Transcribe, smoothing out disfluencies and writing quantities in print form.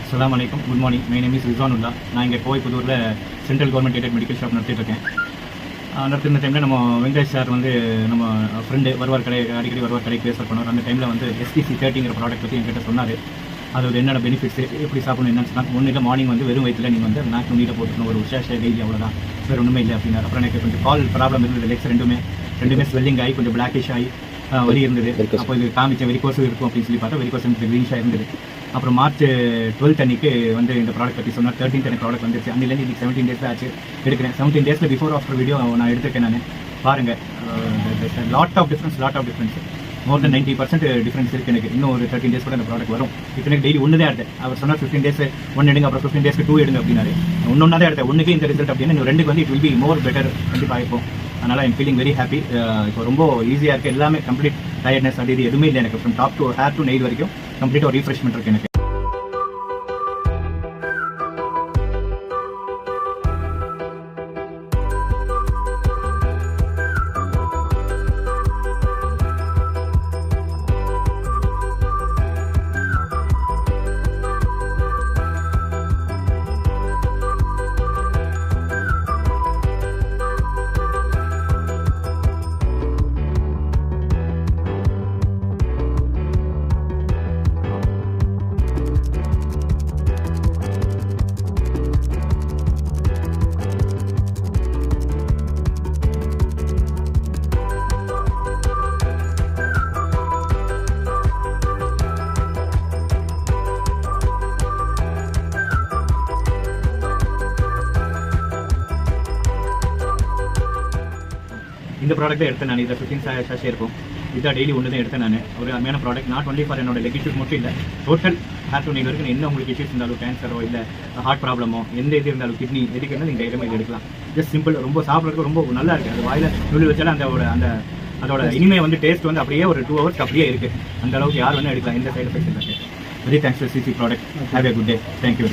அஸ்ஸலாமு அலைக்கும், good morning. My name is Rizwanullah. நான் இங்கே கோவைப்புதூரில் central government aided medical shop நடத்திட்டு இருக்கேன். நடத்துன டைமில் நம்ம வெங்கடேஷ் சார் வந்து நம்ம ஃப்ரெண்டு வருவார், அடிக்கடி வருவார் கடைக்கு பேச பண்ணுவார். அந்த டைமில் வந்து STC30ங்கிற ப்ராடக்ட் பற்றி என்கிட்ட சொன்னார். அது என்னென்ன பெனிஃபிட்ஸ், எப்படி சாப்பிடணும், என்னன்னு சொன்னால் ஒன்றும் இல்லை, மார்னிங் வந்து வெறும் வயிற்றில் நீங்கள் வந்து நாக்கு நுண்ணியில் போட்டுக்கணும், ஒரு உஷாஷை டெய்லி, அவ்வளோதான், வேறு ஒன்றுமே இல்லை அப்படின்னாரு. அப்புறம் எனக்கு கொஞ்சம் கால் ப்ராப்ளம் இருந்தது, லெக்ஸ் ரெண்டுமே ஸ்வெல்லிங் ஆகி கொஞ்சம் பிளாக்கிஷ் ஆகி வலி இருந்தது. அப்போ இது காமிச்ச வெரிகோஸ் இருக்கும் அப்படின்னு சொல்லி பார்த்தா வெரிகோஸ் எனக்கு க்ரீனிஷாக இருந்தது. அப்புறம் மார்ச் 12 அன்றைக்கு வந்து இந்த ப்ராடக்ட் பற்றி சொன்னார். 13th எனக்கு ப்ராடக்ட் வந்துருச்சு. அன்னிலேருந்து இன்னைக்கு 17 டேஸ் ஆச்சு எடுக்கிறேன். 17 டேஸில் பிஃபோர் ஆஃப்டர் வீடியோ நான் எடுத்திருக்கேன். நான் பாருங்கள், lot of difference, more than 90% difference இருக்குது எனக்கு. இன்னும் ஒரு 13 டேஸ் கூட அந்த ப்ராடக்ட் வரும். இப்போ எனக்கு டெய்லி ஒன்று தான் எடுத்தேன். அவர் சொன்னார் 15 டேஸ் 1 எடுங்க, அப்புறம் 15 டேஸ்க்கு 2 எடுங்க அப்படின்னாரு. ஒன்று தான் எடுத்தேன். ஒன்றுக்கு இந்த ரிசல்ட் அப்படின்னு இன்னும் 2க்கு வந்து it will be more better கண்டிப்பாக இருக்கும். அதனால் ஐம் ஃபீலிங் வெரி ஹாப்பி. இப்போ ரொம்ப ஈஸியாக இருக்குது. எல்லாமே கம்ப்ளீட் டயர்ட்னஸ் அது இது எதுவுமே இல்லை எனக்கு. From top to hair to nail வரைக்கும் கம்ப்ளீட்டாக ஒரு ரீஃப்ரெஷ்மெண்ட் இருக்குது எனக்கு. இந்த ப்ராடக்ட்டை எடுத்தேன் நான். இதில் 15 சாஷே இருக்கும். இதான் டெய்லி ஒன்று தான் எடுத்தேன் நான். ஒரு அருமையான ப்ராடக்ட். நாட் ஒன்லி ஃபார் என்னோட லெக் இஷ்யூஸ் மட்டும் இல்லை, டோட்டல் ஹேர் டு நெயில் வரைக்கும் என்ன உங்களுக்கு இஷ்யூஸ் இருந்தாலும், கேன்சரோ இல்லை ஹார்ட் ப்ராப்ளமோ எந்த இது இருந்தாலும், கிட்னி எதுக்கு இருந்தாலும் நீங்கள் டைரமாக இது எடுக்கலாம். ஜஸ்ட் சிம்பிள், ரொம்ப சாப்பிட்றதுக்கு ரொம்ப நல்லா இருக்குது. அது வாயில் நுழி வச்சாலும் அதோட இனிமே வந்து டேஸ்ட் வந்து அப்படியே ஒரு 2 hours அப்படியே இருக்குது. அந்த அளவுக்கு யார் வேணால் எடுக்கலாம். எந்த சைடு எஃபெக்ட்ஸ் இல்லை. Very thanks for CC product. Have a good day. Thank you.